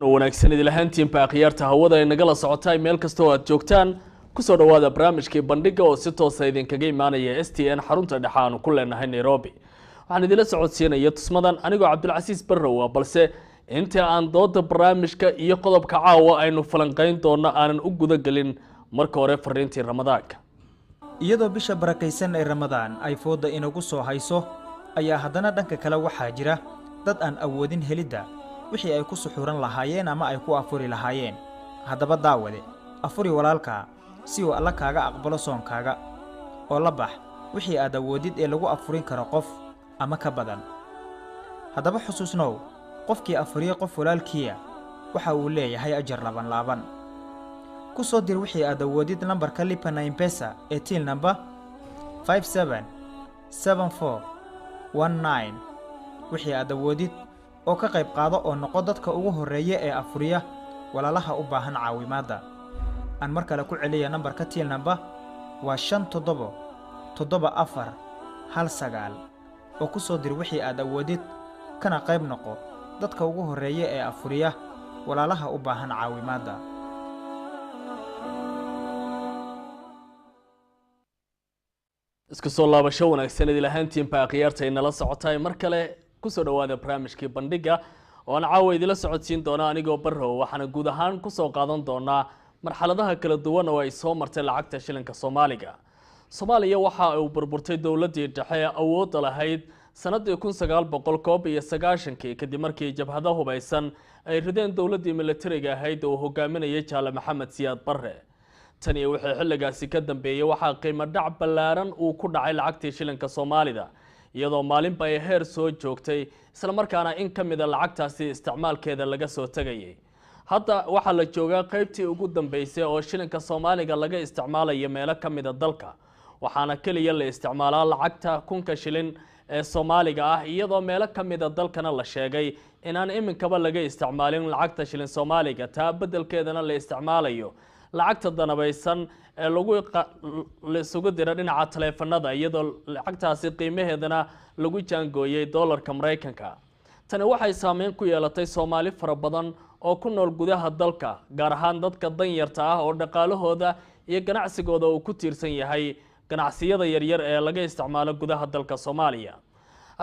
wanaagsan idil ahaantiinba akhyaarta hawada ay nagala socotay meel kasta oo aad joogtaan kusoo dhawaada barnaamijkii bandhiga oo si toos ah idinkaga imaanaya STN xarunta dhexe aan ku leenahay Nairobi waxaan idila socodsiinaya tusmadan anigoo Cabdulcasiis Barrow balse inta aan dooda barnaamijka iyo qodobka caawa aynu falanqeyn doono aanan u guda galin marka hore fariintii Ramadaanka iyadoo bisha barakaysan ee Ramadaan ay fooda inagu soo hayso ayaa haddana dhanka kale waxaa jira dad aan awoodin helida wixii ay ku suxuran lahaayeen ama ay ku afuri lahaayeen haddaba daawade afuri walaalka si uu alla kaaga aqbalo soonkaaga oo la bax wixii aad awoodid ee lagu afurin karo qof ama ka badan haddaba xusuusnow qofkii afuriye qof walaalkiya waxa uu leeyahay ajar laaban ku soo dir wixii aad awoodid lambarka Lipa na M-Pesa ee till number 577419 wixii aad awoodid oo ka qayb qaado oo noqo dadka ugu horeeya ee afuriya walaalaha u baahan caawimaada aan mar kale ku celiya nambarka till number waa 577419 oo ku soo dir wixii aad awoodid kana qayb noqo dadka ugu horeeya ee afuriya walaalaha u baahan caawimaada isku soo laabasho wanaagsan idil ahaantiinba akhyaarta inala socotay mar kale kusoo dhawaada barnaamijkii bandhiga oo aan caawa idila socodsiin doona anigoo Barrow waxaana guud ahaan kusoo qaadan doonaa marxaladaha kala duwan oo ay soo martay lacagta shilinka Soomaaliga Soomaaliya waxa ay burburtay dawladii dhexe awood lahayd sanadii 1990 kadib markii jabhadaha hubaysan ay rideen dawladii militariga ahayd oo hogaaminayay Jaale Maxamed Siyaad Barre tani waxay xilligaasi ka dambeeyay waxa qiimo dhac ballaaran uu ku dhacay lacagtii shilinka Soomaalida iyadoo maalinba ay heer soo joogtay isla markaana in kamida lacagtaasi isticmaalkeeda laga soo tagayay hadda waxa la joogaa qaybtii ugu dambeysay oo shilinka Soomaaliga laga isticmaalayo meelo kamida dalka waxaana kaliya la isticmaalaa lacagta 1000 shilin ee Soomaaliga ah iyadoo meelo kamida dalkana la sheegay inaan iminkaba laga isticmaalin lacagta shilin Soomaaliga taa bedelkeedana la isticmaalayo lacagta danabaysan ee lagu isugu dira dhinaca taleefanada iyadoo lacagtaasi qiimaheedana lagu jaangooyay dollarka Mareykanka tani waxay saameyn ku yeelatay Soomaali fara badan oo ku nool gudaha dalka gaar ahaan dadka danyarta ah oo dhaqaalahooda iyo ganacsigooda uu ku tiirsan yahay ganacsiyada yaryar ee laga isticmaalo gudaha dalka Soomaaliya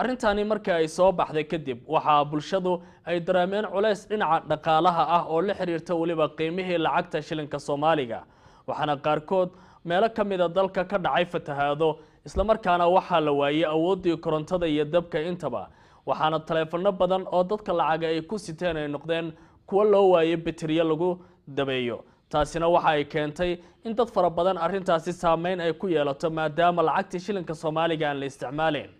arintani markii ay soo baxday kadib waxa bulshadu ay dareemeen culays dhinaca dhaqaalaha ah oo la xiriirta waliba qiimihii lacagta shilinka Soomaaliga waxaana qaarkood meelo kamida dalka ka dhacay fatahaado isla markaana waxa la waayay awoodii korontada iyo dabka intaba waxaana taleefano badan oo dadka lacag ay ku siteen ay noqdeen kuwa loo waayay bateriya lagu dabeeyo taasina waxa ay keentay in dad fara badan arintaasi saameyn ay ku yeelato maadaama lacagtii shilinka Soomaaliga aan la isticmaalin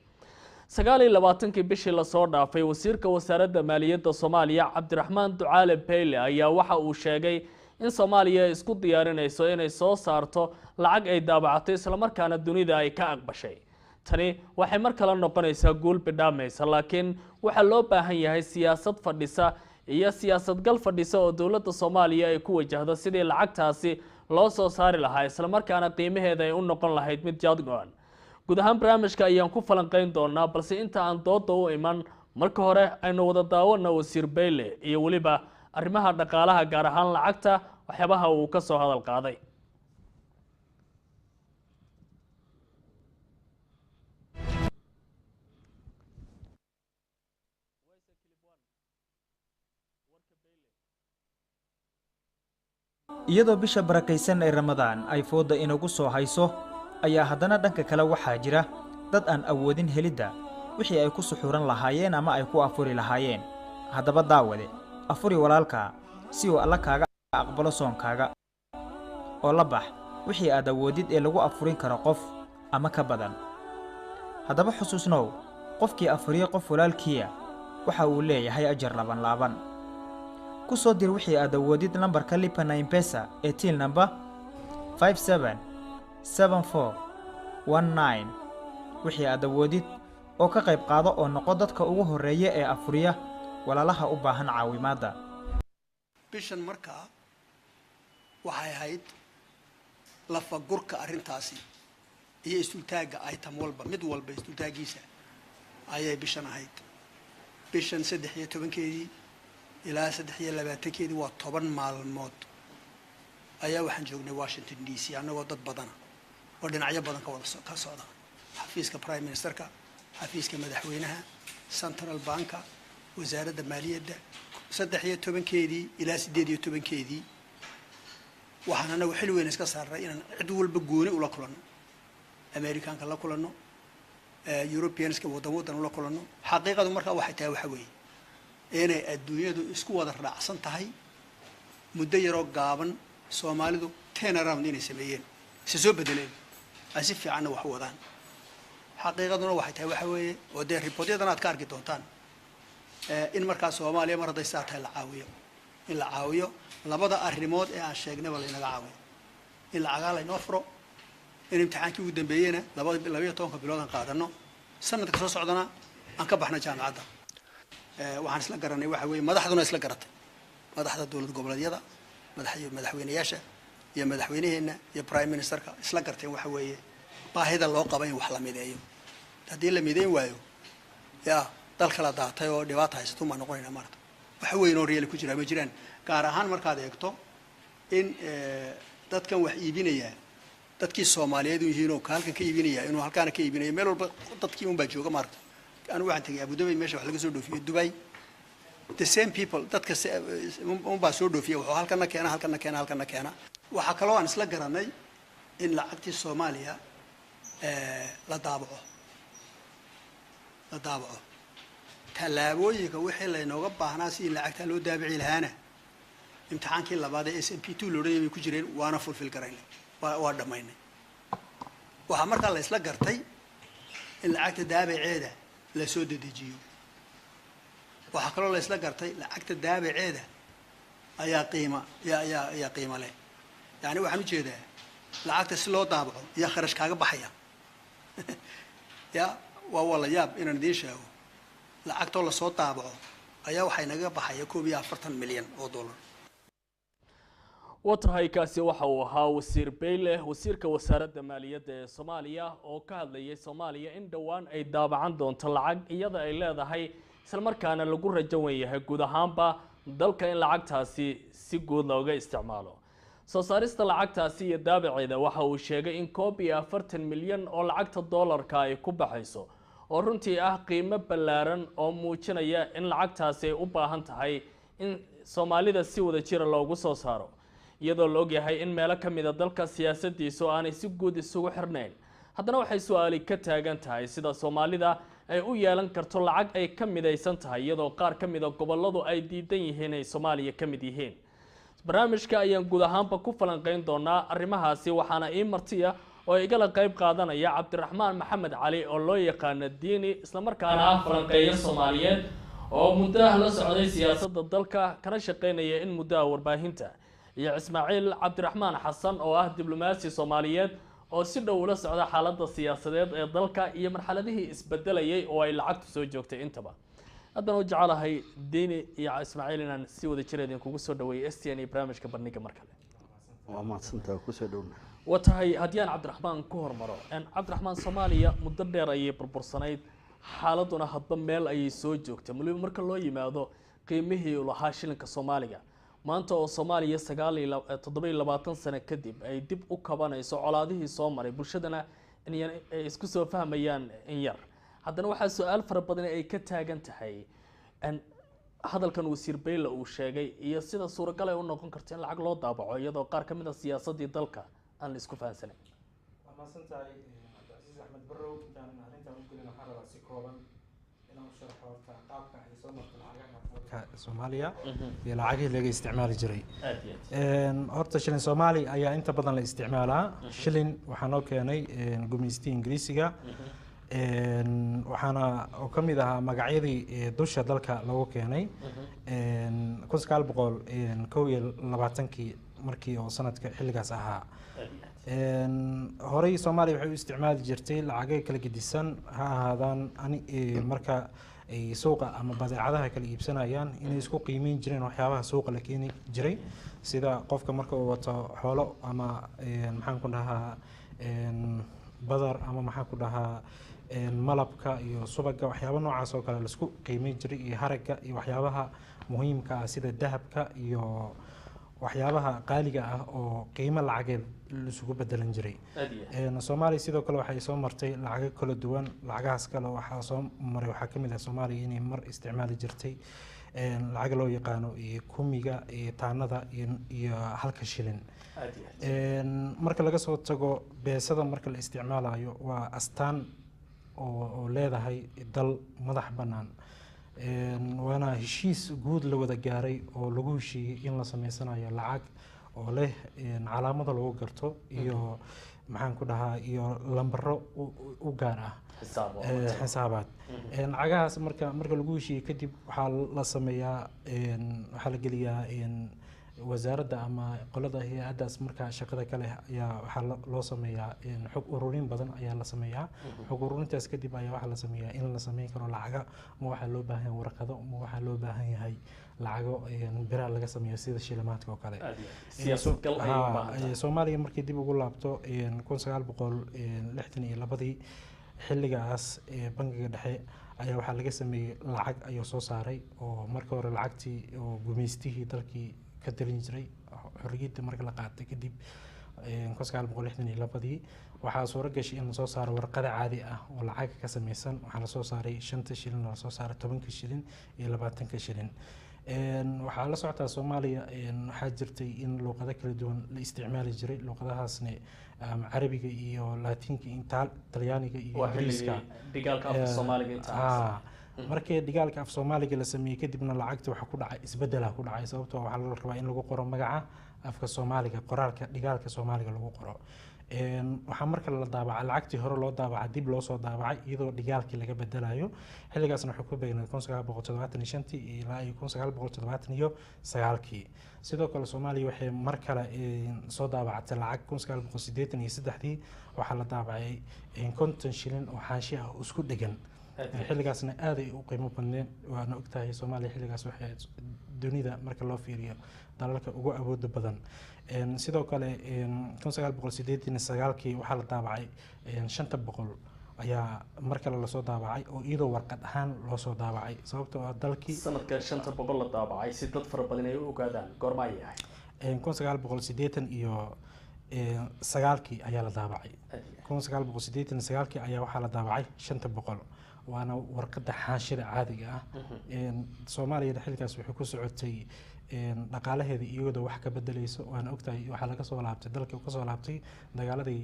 29 bishii la soo dhaafay wasiirka wasaaradda maaliyadda Soomaaliya Cabdiraxmaan Ducaale Beyle ayaa waxa uu sheegay in Soomaaliya isku diyaarinayso inay soo saarto lacag ay daabacatay isla markaana dunida ay ka aqbashay tani waxay mar kale noqonaysaa guul bidhaamaysa laakiin waxa loo baahan yahay siyaasad fadhisa iyo siyaasad gal fadhisa oo dawladda Soomaaliya ay ku wajahdo sidii lacagtaasi loo soo saari lahaa isla markaana qiimaheeda ay u noqon lahayd mid jaadgoon guud ahaan barnaamijka ayaan ku falanqeyn doonaa balse inta aan dooda u iman marka hore aynu wada daawano wasiir Beyle iyo waliba arrimaha dhaqaalaha gaar ahaan lacagta waxyaabaha uu ka soo hadal qaaday iyadoo bisha barakaysan ee Ramadaan ay fooda inagu soo hayso ayaa haddana dhanka kale waxaa jira dad aan awoodin helida wixii ay ku suxuran lahaayeen ama ay ku afuri lahaayeen haddaba daawade afuri walaalka si uu alla kaaga aqbalo soonkaaga oo la bax wixii aad awoodid ee lagu afurin karo qof ama ka badan haddaba xusuusnow qofkii afuriye qof walaalkiya waxa uu leeyahay ajar laaban ku soo dir wixii aad awoodid lambarka Lipa na M-Pesa ee till number 577419 wixii aad awoodid oo ka qayb qaado oo noqo dadka ugu horeeya ee afuriya walaalaha u baahan caawimaada bishan markaa waxay ahayd lafa gurka arintaasi iyo istultaaga item walba mid walba istultaagiisa ayay bishan ahayd bishan 13keedii ilaa 23 waa 10 maalmood ayaa waxaan joognay Washington DC annagoo dad badan oo dhinacyo badan ka socda xafiiska prime ministerka xafiiska madaxweynaha central banka wasaaradda maaliyadda 13 ilaa 18 waxaan anagu xil weyn iska saaray inaan cid walba gooni ula kulano Americanka la kulano Europeanska wadan ula kulano xaqiiqadu markaa waxay tahay waxa weeye inay adduunyadu isku wada raacsan tahay muddo yaroo gaaban Soomaalidu turnaround inay sameeyeen soo bedeleen ay si fiican wax wadaan xaqiiqaduna waxay tahay waxa weeye oo de reportyadan aad ka arki doontaan in markaa Soomaaliya mar haday saatay la caawiyo in la caawiyo labada arrimood ee aan sheegnay wala inaga caawiyo in la cagaal inoo furo in imtixaankii ugu dambeeyayna 12 bilood aan qaadano sanadka soo socdana aan ka baxna jaamacadda waxaan isla garanay waxa weeye madaxduna isla garatay madaxda dawlad goboleedyada madaxweynayaasha iyo madaxweynaheena iyo prime ministerka isla garteen waxa weeye baahida loo qabo in wax la mideeyo haddii la mideyn waayo dalka la daatay oo dhibaato haysto ma noqonayna marta waxa weyn oo reeyay ku jira ma jiraan gaar ahaan markaad eegto in dadkan wax iibinaya dadkii Soomaaliyeed yihiin oo halkan ka iibinaya inuu halkaan ka iibinayo meel walba dadkii un baa jooga marta anu waxaan tagay Abu Dhabi meesha wax laga soo dhoofiyo Dubai the same people dadka un baa soo dhoofiyo waxa halkan keena waxa kale oo aan isla garanay in lacagtii Soomaaliya la daabaco talaabooyinka wixii la inooga baahnaa si lacagta loo daabici lahaana imtixaankii labaad ee SMP2 loo dheeyay ku jireen waana fulfill garaynay waa dhamaynay waxa markaa la isla gartay in lacagta daabiceeda la soo dedejiyo waxa kale oo la isla gartay lacagta daabiceeda ayaa qiimo leh yani waxaan u jeedaa lacagta si loo daabaco iyo kharash kaaga baxaya waa wala yaab inaan idin sheego lacagtoo la soo daabaco ayaa waxay naga baxaya 41 milyan oo dollar watahay kaasi waxa uu ahaa wasiir Beyle wasiirka wasaaradda maaliyadda ee Soomaaliya oo ka hadlayay Soomaaliya in dhawaan ay daabacan doonto lacag iyada ay leedahay isla markaana lagu rajo yahay guud ahaanba dalka in lacagtaasi si guud looga isticmaalo soo saarista lacagtaasi iyo daabaceeda waxa uu sheegay in 40 milyan oo lacagta dollarka ay ku baxayso oo runtii ah qiimo ballaaran oo muujinaya in lacagtaasi ay u baahan tahay in Soomaalida si wada jira loogu soo saaro iyadoo la og yahay in meelo ka mid ah dalka siyaasadiisu aanay si guud isugu xirnayn haddana waxay su'aali ka taagan tahay sida Soomaalida ay u yeelan karto lacag ay ka midaysan tahay iyadoo qaar ka mid ah goboladu ay diidan yihiin ay Soomaaliya ka mid yihiin barnaamijka ayaan guud ahaanba ku falanqeyn doonaa arrimahaasi waxaana ii martiya oo igala qayb qaadanaya Cabdiraxmaan Maxamed Cali oo loo yaqaan Diini isla markaana ah falanqeeyo Soomaaliyeed oo muddo la socday siyaasadda dalka kana shaqeynaya in muddo warbaahinta iyo Ismaaciil Cabdiraxmaan Xasan oo ah diblomaasi Soomaaliyeed oo si dhow ula socda xaaladda siyaasadeed ee dalka iyo marxaladihii isbedelayay oo ay lacagtu soo joogtay intaba haddana u jecelahay Diini iyo Ismaaciil inaan si wada jir idinkugu soo dhaweeyo STN barnaamijka bandhiga markale waa maadsantaa ku soo dhowna watahay haddii aan Cabdiraxmaan ku hormaro Cabdiraxmaan Soomaaliya muddo dheer ayay burbursanayd xaaladuna hadba meel ayay soo joogtay marka loo yimaado qiimihii uu lahaa shilinka Soomaaliga maanta oo Soomaaliya 27 sano kadib ay dib u kabanayso colaadihii soo maray bulshadana in ay isku soo fahmayaan in yar haddana waxa su'aal fara badan ay ka taagan tahay hadalkan wasiir Beyle uu sheegay iyo sida suuragal ay u noqon karto in lacag loo daabaco iyadoo qaar ka mid ah siyaasadii dalka aan la isku fahansanin maasantahay Cabdi Axmed Barrow intaan arrintan u gelin waxaan rabaa si kooban inaan u sharxo horta qaabka ay soo martay lacagaha Soomaaliya iyo lacagihii laga isticmaali jiray horta shilin Soomaali ayaa inta badan la isticmaalaa shilin waxaan oo keenay gumeystiga Ingiriisiga waxaana oo ka mid ahaa magacyadii dusha dalka lagu keenay 1921 markii oo sanadka xilligaas ahaa horey Soomaaliya waxay u isticmaali jirtay lacag kala gedisan ha ahaadaan marka ay suuqa ama badeecadaha kala iibsanayaan inay isku qiimeyn jireen waxyaabaha suuqa la keenay jiray sida qofka marka uu wato xoolo ama maxaan ku dhahaa badar ama maxaan ku dhahaa malabka iyo subaga waxyaabo noocaas oo kale laisku qiimeyn jiray iyo haragga iyo waxyaabaha muhiimka ah sida dahabka iyo waxyaabaha qaaliga ah oo qiimo lacageed laisugu bedelan jiray Soomaaliya sidoo kale waxay soo martay lacago kala duwan lacagahaas kale waxaa soo maray waxaa ka mid ah Soomaaliya inay mar isticmaali jirtay lacag loo yaqaano kumiga iyo taanada iyo halka shilin marka laga soo tago beesada marka la isticmaalayo waa astaan oo leedahay dal madax bannaan waana heshiis guud la wada gaaray oo lagu heshiiyey in la sameysanayo lacag oo leh calaamado lagu garto iyo maxaan ku dhahaa iyo lambaro u gaar ah xisaabaad lacagahaas marka lagu heshiiyey kadib waxaa la sameeyaa waxaa la geliyaa wasaaradda ama qolada hay'adaas marka shaqada kale ayaa waxaa loo sameeyaa xog ururin badan ayaa la sameeyaa xog ururintaas kadib ayaa waxaa la sameeyaa in la sameyn karo lacaga ma waxaa loo baahan yahay warqado ma waxaa loo baahan yahay lacago biraha laga sameeyo sida shilimaadka oo kale Soomaaliya markii dib ugu laabto 1962 xilligaas bangiga dhexe ayaa waxaa laga sameeyay lacag ayuu soo saaray oo markii hore lacagtii oo gumeystihii dalkii ka talin jiray xorriyadda markii la qaatay kadib 1962 waxaa suuro gashay in la soo saaro warqad caadi ah oo lacag ka samaysan waxaa la soo saaray 5 shilin la soo saaray 10 shilin iyo 20 shilin waxaa la socotaa Soomaaliya waxaa jirtay in luqado kala duwan la isticmaali jiray luqadahaasna carabiga iyo laatiinka inta talyaaniga iyo ingiriiska digaalka afka Soomaaliga inta markii digaalka af Soomaaliga la sameeyay kadibna lacagta waxa ku dhacay isbedel ku dhacay sababtoo waxa la rabaa in lagu qoro magaca afka Soomaaliga qoraalka digaalka Soomaaliga lagu qoro waxa marka la daabacay lacagtii hore loo daabacay dib loo soo daabacay iyadoo digaalkii laga bedelayo xilligaasna wuxuu ku beegnay 1975 ilaa 1979 sidoo kale Soomaaliya waxay mar kale soo daabactay lacag 1983 waxa la daabacay 50 shilin oo xaashi ah isku dhigan xilligaasna aad ay u qiimo badneen waana ogtahay Soomaaliya xilligaas waxay dunida marka loo fiiriyo dalalka ugu awood badan sidoo kale 1989 waxa la daabacay 500 ayaa mar kale la soo daabacay oo iyadoo warqad ahaan loo soo daabacay sababtoo ah dalkii sanadka 500 la daabacay si dad fara badan ay u ogaadaan goorma ay yahay 1989 ayaa la daabacay 1989 ayaa waxaa la daabacay 500 waana warqada xaashida caadiga ah Soomaaliya xilkaas wuxuu ku socotay dhaqaalaheeda iyadoo wax ka bedelayso waana ogtahay waxa laga soo laabtay dalka ka soo laabtay dagaaladii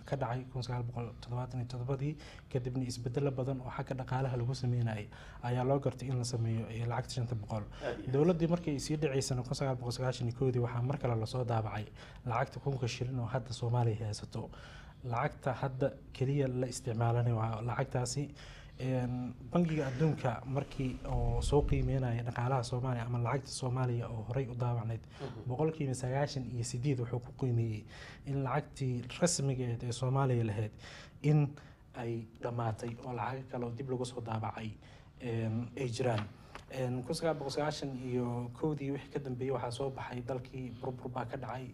ka dhacay 1977 kadibna isbedel badan oo xagga dhaqaalaha lagu sameeyay ayaa loo gartay in la sameeyo lacagta 500 dawladdu markay sii dhaceysay 1991 waxa mar kale la soo daabacay lacagta 1000 shilin oo hadda Soomaaliya haysato lacagta hadda kaliya la isticmaalanayo waa lacagtaasi bangiga adduunka markii oo soo qiimeynaya dhaqaalaha Soomaaliya ama lacagta Soomaaliya oo horey u daabacneyd 98% wuxuu ku qiimeeyay in lacagtii rasmiga ah ee Soomaaliya lahayd in ay dhamaatay oo lacag kale oo dib lagu soo daabacay ay jiraan 1990 wixii ka dambeeyay waxaa soo baxay dalkii burbur baa ka dhacay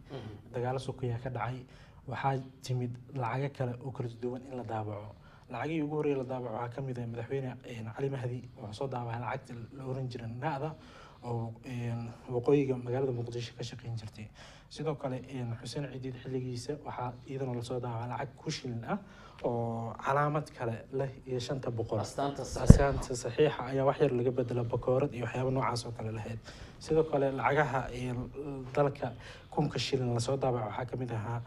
dagaalo sokeeye ka dhacay waxaa timid lacago kale oo kala duwan in la daabaco lacagii ugu horeeyay la daabaco waxaa ka mid ah madaxweyne Cali Mahdi oo soo daabacay lacagta la oran jiray naada oo waqooyiga magaalada Muqdisho ka shaqeyn jirtay sidoo kale Xuseen Cidiid xilligiisa waxaa iyadana la soo daabacay lacag ku shilin ah oo calaamad kale leh iyo 500 astaanta saxiixa ayaa wax yar laga bedela bakoorad iyo waxyaabo noocaas oo kale lahayd sidoo kale lacagaha dalka 1000 shilin la soo daabaco waxaa ka mid ahaa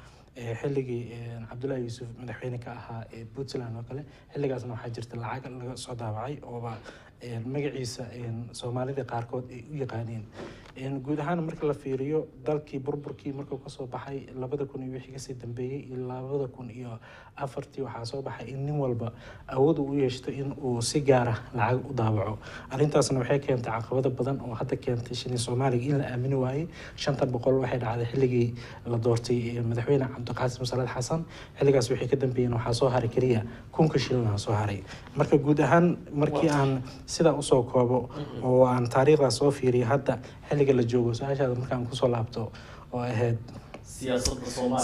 xilligii Cabdullaahi Yuusuf madaxweyne ka ahaa Puntland oo kale xilligaasna waxaa jirta lacag laga soo daabacay oo magaciisa Soomaalida qaarkood ay u yaqaaneen guud ahaan marka la fiiriyo dalkii burburkii markuu ka soo baxay 2000 iyo wixii ka sii dambeeyay ilaa 2004 waxaa soo baxay in nin walba awood u yeeshto in uu si gaar ah lacag u daabaco arrintaasna waxay keentay caqabado badan oo hadda keentay shilin Soomaaliga in la aamini waayay 500 waxay dhacday xilligii la doortay madaxweyne Cabdiqaasim Salaad Xasan xilligaas wixii ka dambeeyay waxaa soo haray kaliya 1000 shilin soo haray marka guud ahaan markii aan sida u soo koobo oo aan taariikhda soo fiiriyo hadda xilliga la joogo su'aashaada markaan ku soo laabto oo ahayd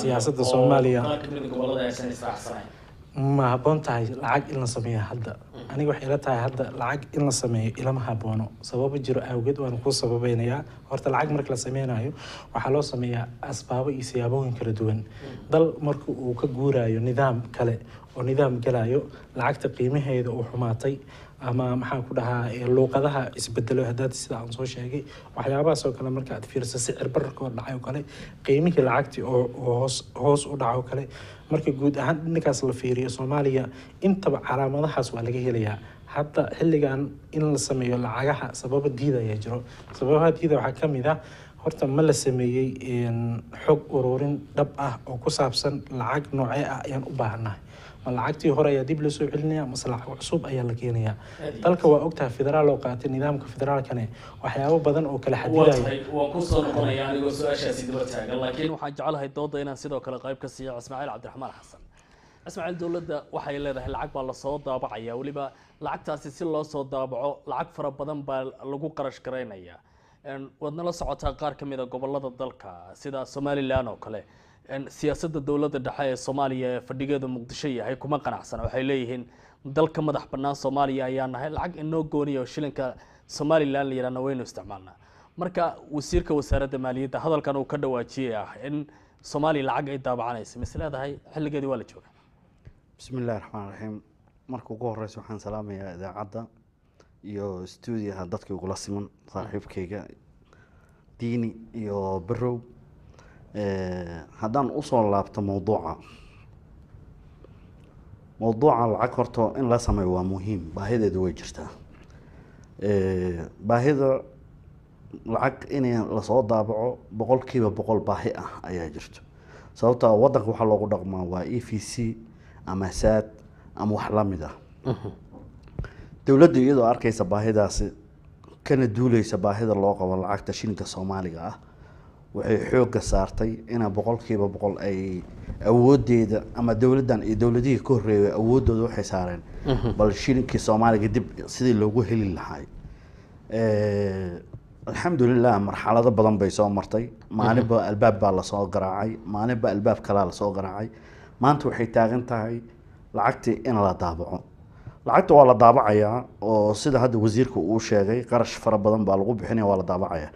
siyaasadda Soomaaliya ma habboon tahay lacag in la sameeyo hadda aniga waxay ila tahay hadda lacag in la sameeyo ilama habboono sababo jiro awgeed waan ku sababeynayaa horta lacag marka la sameynayo waxaa loo sameeyaa asbaabo iyo siyaabooyin kala duwan dal marka uu ka guurayo nidaam kale oo nidaam galayo lacagta qiimaheeda uu xumaatay ama maxaan ku dhahaa luuqadaha isbedelo haddaad sida aan soo sheegay waxyaabahaas oo kale marka aad fiiriso sicir bararka oo dhacay oo kale qiimihii lacagtii oo hoos u dhaco kale marka guud ahaan dhinkaas la fiiriyo Soomaaliya intaba calaamadahaas waa laga helayaa hadda xilligan in la sameeyo lacagaha sababa diidaya jiro sababaha diida waxaa ka mid ah horta ma la sameeyey xog ururin dhab ah oo ku saabsan lacag noocee ah ayaan u baahanahay ma lacagtii hore ayaa dib loo soo celinayaa mase lacag cusub ayaa la keenayaa dalka waa ogtahay federaal oo qaatay nidaamka federaalkane waxyaabo badan oo kala xadidaya waan ku soo noqonayaa anigoo su-aashaasi daba taagan laakiin waxaan jecelahay dooda inaan sidoo kale qayb ka siiyo Ismaaciil Cabdiraxmaan Xasan Ismaaciil dowladda waxay leedahay lacag baa la soo daabacaya waliba lacagtaasi si loo soo daabaco lacag fara badan baa lagu qarash gareynayaa wadna la socotaa qaar ka mid ah gobolada dalka sida Somaliland oo kale siyaasadda dowladda dhexe ee Soomaaliya ee fadhigeedu Muqdisho yahay kuma qanacsana waxay leeyihiin dalka madax bannaan Soomaaliya ayaa nahay lacag inoo gooniyo shilinka Somaliland la yiraahdo waynu isticmaalnaa marka wasiirka wasaaradda maaliyadda hadalkan uu ka dhawaajiyay in Soomaaliya lacag ay daabacanayso misleedahay xilligeedii waa la joogaa bismillaahir rahmaanir rahiim marka ugu horeysa waxaan salaamayaa idaacadda iyo stuudiyaha dadka ugula siman saaxiibkayga diini iyo barow haddaan usoo laabto mawduuca lacag horta in la sameeyo waa muhiim baahideedu way jirtaa baahida lacag in lasoo daabaco 100% baahi ah ayaa jirto sababta wadanka waxaa loogu dhaqmaa waa EFC ama SAD ama wax la mid ah dowladda iyadoo arkaysa baahidaasi kana duuleysa baahida loo qabo lacagta shilinka Soomaaliga ah waxay xoogga saartay in 100% ay awoodeeda ama dowladdan iyo dowladihii ka horeeyay awoodooda waxay saareen bal shilinkii Soomaaliga dib sidii loogu heli lahaa alxamdulillah marxalado badan bay soo martay maalinba albaab baa la soo garaacay maalinba albaab kale la soo garaacay maanta waxay taagan tahay lacagtii in la daabaco lacagta waa la daabacayaa oo sida hadda wasiirku uu sheegay qarash fara badan baa lagu bixinayaa waa la daabacayaa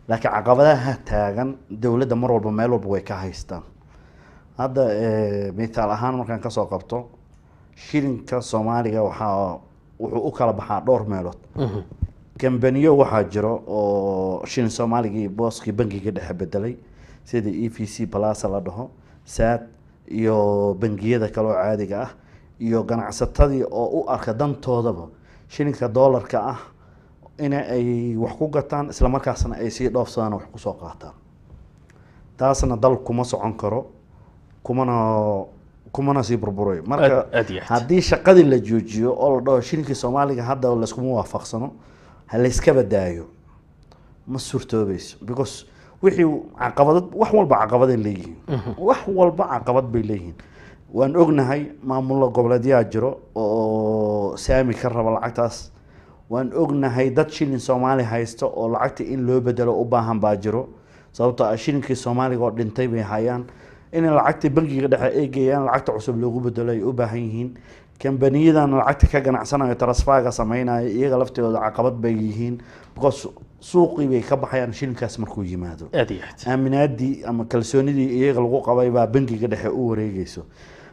laakiin caqabadaha taagan dowladda mar walba meel walba way ka haystaan hadda misaal ahaan markaan ka soo qabto shilinka Soomaaliga wuxuu u kala baxaa dhowr meelood kambaniyo waxaa jiro oo shilin Soomaaliga booskii bangiga dhexe bedelay sida EFC Plus la dhaho SAD iyo bangiyada kale oo caadiga ah iyo ganacsatadii oo u arka dantoodaba shilinka doolarka ah in ay wax ku gataan isla markaasna ay si dhoofsadaan wax ku soo qaataan taasna dal kuma socon karo kumana si burburay marka haddii shaqadii la joojiyo oo la dhaho shilinka Soomaaliga hadda la isku waafaqsano hal iska badaayo ma suurtoobayso because wixii caqabad wax walba caqabad ay leeyihiin wax walba caqabad bay leeyihiin waan ognahay maamulka goboleedyaha jiro oo saami ka raba lacagtaas waan ognahay dad shilin Soomaali haysto oo lacagta in loo bedelo u baahan baa jiro sababtoo ah shilinkii Soomaaliga oo dhintay bay hayaan in lacagta bangiga dhexe ay geeyaan lacagta cusub loogu bedelo ay u baahan yihiin kambaniyadan lacagta ka ganacsanayo transferka sameynaya iyaga laftooda caqabad bay yihiin because suuqii bay ka baxayaan shilinkaas markuu yimaado aaminaadii ama kalsoonidii iyaga lagu qabay baa bangiga dhexe u wareegayso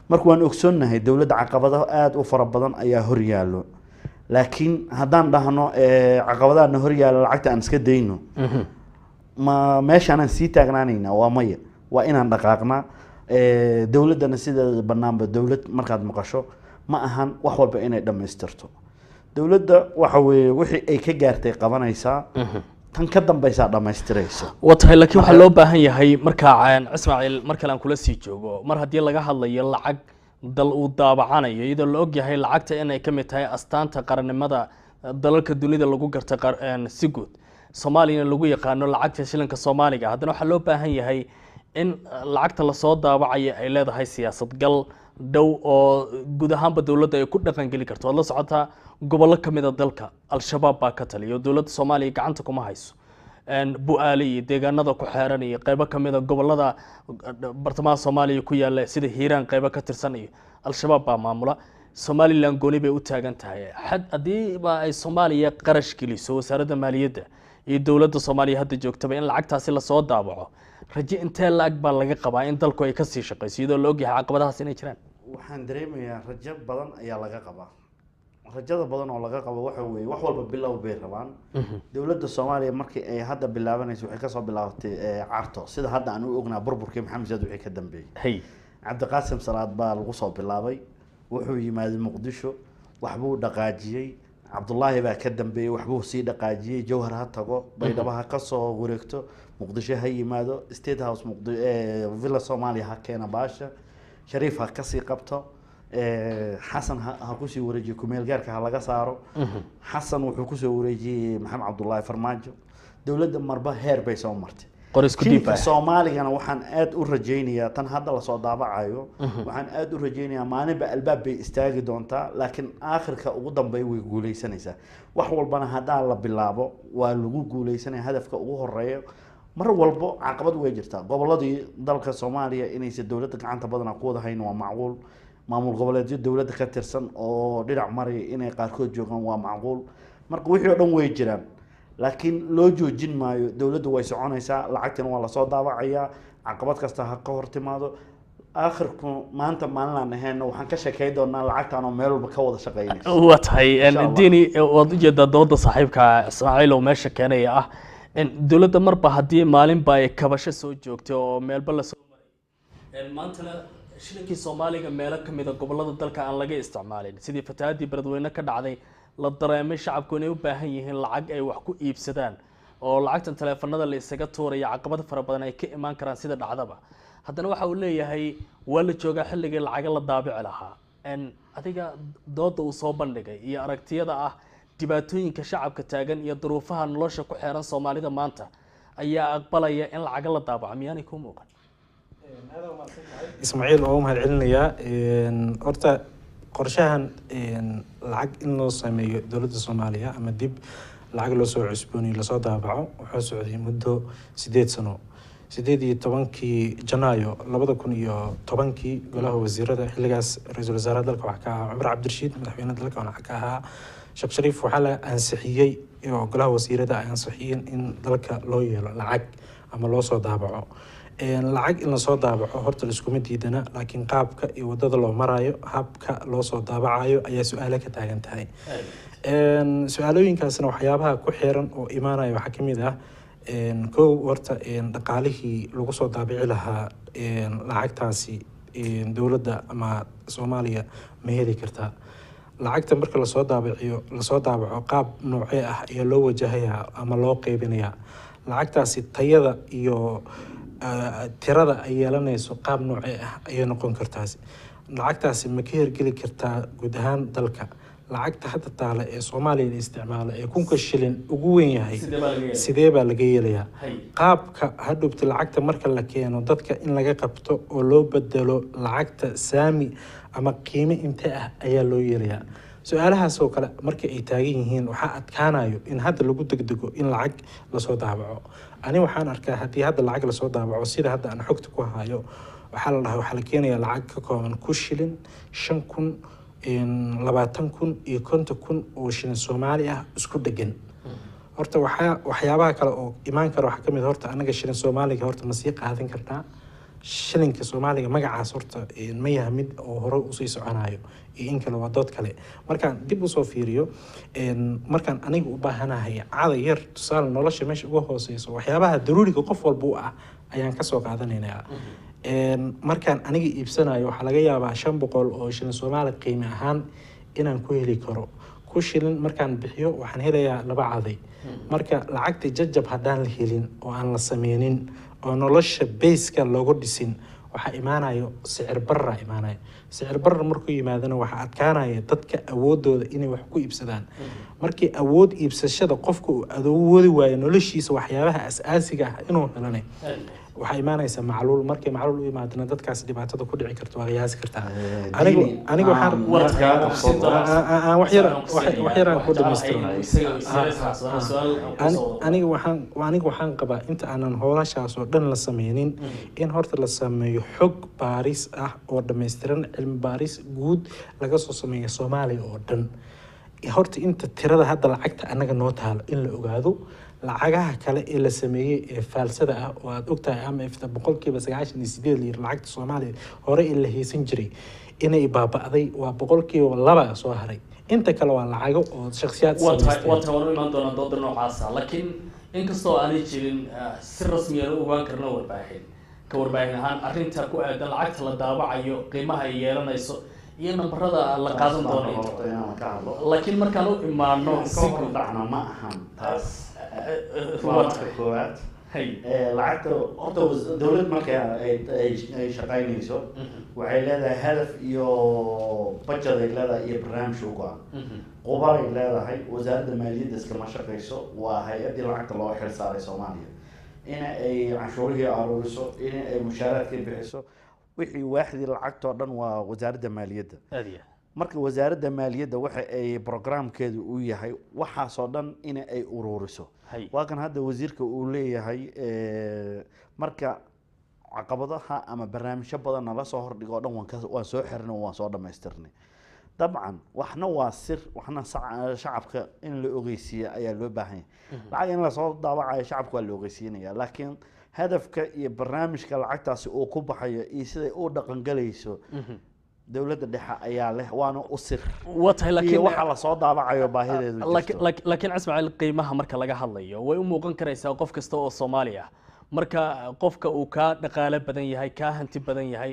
marka waan ogsoonahay dowladda caqabadaha aad u fara badan ayaa hor yaalo laakiin haddaan dhahno caqabadaha hor yaalo lacagta aan iska dayno ma meeshaan sii taagnaanayna waa maya waa inaan dhaqaaqnaa dowladdana sida banaanba dowlad markaad maqasho ma ahan wax walba inay dhameystirto dowladda waxa weeye wixii ay ka gaartay qabanaysaa tan ka dambaysa dhameystiraysa watahay laakiin waxa loo baahan yahay marka Ismaaciil marka aan kula sii joogo mar haddii laga hadlayo lacag dal uu daabacanayo iyadoo la og yahay lacagta inay ka mid tahay astaanta qarannimada dalalka dunida lagu garta si guud Soomaaliya lagu yaqaano lacagta shilinka Soomaaliga haddana waxa loo baahan yahay in lacagta la soo daabacayo ay leedahay siyaasad gal dhow oo guud ahaanba dowladda ay ku dhaqan gali karto la socota gobollo ka mid ah dalka al-shabaab baa ka taliyo dowladda Soomaaliya gacanta kuma hayso bu-aali iyo deegaanada ku xeeran iyo qaybo ka mid a gobolada bartamaha soomaaliya ku yaala sida hiiraan qaybo ka tirsan iyo al-shabaab baa maamula somalilan gooni bay u taagan tahay haddiiba ay soomaaliya qarash geliso wasaaradda maaliyadda iyo dowladda soomaaliya hadda joogtaba in lacagtaasi lasoo daabaco raje intee la-ag baa laga qabaa in dalku ay kasii shaqayso iyadoo la ogyahay caqabadahaas inay jiraan waxaan dareemayaa rajo badan ayaa laga qabaa rajada badan oo laga qabo waxa weeye wax walba bilow bay rabaan dowladda soomaaliya markii ay hadda bilaabanayso waxay kasoo bilaabatay carto sida hadda aan u ognaa burburkii maxamed saad wixii ka dambeeyey cabdiqaasim salaad baa lagu soo bilaabay wuxuu yimaaday muqdisho waxbuu dhaqaajiyey cabdullaahi baa ka dambeeyey waxbuu sii dhaqaajiyey jawhar ha tago baydhabo ha kasoo wareegto muqdisho ha yimaado state house villa soomaaliya ha keena baasha shariif ha kasii qabto xasan ha kusii wareejiyo kumeel gaarka ha laga saaro xasan wuxuu kusoo wareejiyey maxamed cabdullaahi farmaajo dowladda marba heer bay soo martay jiilka soomaaligana waxaan aada u rajaynayaa tan hadda lasoo daabacayo waxaan aada u rajaynayaa maalinba albaab bay istaagi doontaa laakiin aakhirka ugu dambeeya way guuleysanaysaa wax walbana haddaa la bilaabo waa lagu guuleysanaya hadafka ugu horeeya mar walbo caqabad way jirtaa goboladii dalka soomaaliya inaysan dowladda gacanta badana ku wada hayn waa macquul maamul goboleedyo dowladda ka tirsan oo dhinac maraya inay qaarkood joogaan waa macquul marka wixii oo dhan way jiraan laakiin loo joojin maayo dowladdu way soconaysaa lacagtina waa lasoo daabacayaa caqabad kasta ha ka hor timaado aakhirku maanta maalinaan ahayna waxaan ka sheekay doonaa lacagtaan oo meel walba ka wada shaqeynaysa waa tahay diini waad ujeedaa dooda saaxiibka ismaaciil oo meesha keenaya ah dowladda marba haddii maalinba ay kabasho soo joogtay oo meelba lasoo maray maantana shilinkii soomaaliga meelo ka mid a gobolada dalka aan laga isticmaalin sidii fatahaadii beledweyne ka dhacday la dareemay shacabku inay u baahan yihiin lacag ay wax ku iibsadaan oo lacagtan taleefanada la isaga tuuraya caqabad fara badan ay ka imaan karaan sida dhacdaba haddana waxa uu leeyahay waa la joogaa xilligii lacaga la daabici lahaa adiga dooda uu soo bandhigay iyo aragtiyada ah dhibaatooyinka shacabka taagan iyo duruufaha nolosha ku xeeran soomaalida maanta ayaa aqbalaya in lacaga la daabaco miyaanay ku muuqan ismaaciil oo mahad celinayaa horta qorshahan lacag in loo sameeyo dowladda soomaaliya ama dib lacag loo soo cusbooniyo lasoo daabaco wuxuu socday muddo 8 sano 18 janaayo 2010 golaha wasiirada xilligaas ra-iisul wasaaraha dalka waxaa ka ahaa cumar cabdirashiid madaxweynaha dalka waxaa ka ahaa sheekh shariif waxaa la ansixiyey oo golaha wasiirada ay ansixiyeen in dalka loo yeelo lacag ama loo soo daabaco lacag in lasoo daabaco horta laiskuma diidana laakiin qaabka iyo wadada loo marayo habka loo soo daabacayo ayaa su-aalo ka taagan tahay su-aalooyinkaasna waxyaabaha ku xiran oo imaanaya waxaa kamid ah kow horta dhaqaalihii lagu soo daabici lahaa lacagtaasi dowladda ama soomaaliya ma heli kartaa lacagta marka lasoo daabaco qaab noocee ah ayaa loo wajahayaa ama loo qeybinayaa lacagtaasi tayada iyo tirada ay yeelanayso qaab noocee ah ayay noqon kartaasi lacagtaasi ma ka hirgeli kartaa guud ahaan dalka lacagta hadda taale ee soomaaliya la isticmaalo ee kunka shilin ugu weyn yahay sidee baa laga yeelayaa qaabka hadhowbta lacagta marka la keeno dadka in laga qabto oo loo bedelo lacagta saami ama qiime intee ah ayaa loo yeelayaa su-aalahaas oo kale marka ay taagan yihiin waxaa adkaanayo in hadda lagu degdego in lacag lasoo daabaco ani waxaan arkaa haddii hadda lacag lasoo daabaco sida hadda aan xogta ku hayo waxaa la dhahaa waxaa la keenayaa lacag ka kooban 1 shilin 5 kun 20 kun iyo 50 kun oo shilin soomaali ah isku dhegan horta waxyaabaha kale oo imaan kara waxaa kamid horta anaga shilin soomaaliga horta ma sii qaadan kartaa shilinka soomaaliga magacaas horta ma yaha mid oo hore usii soconayo iyo in kale waa dood kale markaan dib usoo fiiriyo markaan aniga u baahanahay cada yar tusaale nolosha meesha uga hooseyso waxyaabaha daruuriga qof walba u ah ayaan kasoo qaadanaynaa markaan aniga iibsanayo waxaa laga yaabaa 500 oo shilin soomaali qiime ahaan inaan ku heli karo 1 shilin markaan bixiyo waxaan helayaa 2 caday marka lacagta jajab haddaan la helin oo aan la sameynin oo nolosha bayska loogu dhisin waxaa imaanayo sicir barra imaanayo sicir barra markuu yimaadana waxaa adkaanaya dadka awoodooda inay wax ku iibsadaan markii awood iibsashada qofka uu awoodi waayo noloshiisa waxyaabaha asaasiga ah inuu helane waxaa imaanaysa macluul markay macluul u imaadana dadkaas dhibaatada ku dhici karto waa qiyaasi kartaa anigu waxaan wax yar aan ku dhamaystiro anigu waxaan qabaa inta aanan howlashaas oo dhan la sameynin in horta la sameeyo xog baaris ah oo dhammaystiran cilmi baaris guud laga soo sameeyo Soomaaliya oo dhan horta inta tirada hadda lacagta anaga noo taalo in la ogaado lacagaha kale ee la sameeyay ee faalsada ah oo aad ogtahay IMF-ta 98% liir lacagta Soomaaliya hore in la haysan jiray inay baaba'day waa 2% soo haray inta kale waa lacago oo shakhsiyaad sameeyay waa tawaano iman doona dood noocaas ah laakiin inkastoo aanay jirin si rasmi ah u ogaan karno warbaahin ahaan arrinta ku aadan lacagta la daabacayo qiimaha ay yeelanayso iyo nambarada la qaadan doono laakiin markaan u imaano si ku dhacna ma ahan taas marka koowaad lacagta horta dawlad marka ay shaqaynayso waxay leedahay hadaf iyo budget ay leedahay iyo barnaamij u go'an qobar ay leedahay wasaaradda maaliyadda iskama shaqayso waa hay-addii lacagta loo xil saaray Soomaaliya in ay canshuurihii aruuriso in ay mushaaraadka bixiso wixii waaxdii lacagta oo dhan waa wasaaradda maaliyadda marka wasaaradda maaliyadda waxa ay programkeedu u yahay waxaas oo dhan in ay ururiso waa kan hadda wasiirka uu leeyahay marka caqabadaha ama barnaamijyo badan nala soo hordhigo dhan waan soo xirnay waan soo dhamaystirnay dabcan waxna waa sir waxna shacabka in la ogeysiiyo ayaa loo baahan yahay lacag in la soo daabacayo shacabka waa la ogeysiinaya laakiin hadafka iyo barnaamijka lacagtaasi uu ku baxayo iyo sida uu dhaqan galayso dawladda dhexe ayaa leh waana u sir laakiin waxa la soo daabacayo baahideedu laakiin Ismaaciil qiimaha marka laga hadlayo way u muuqan karaysaa qof kasta oo Soomaali ah marka qofka uu ka dhaqaale badan yahay ka hanti badan yahay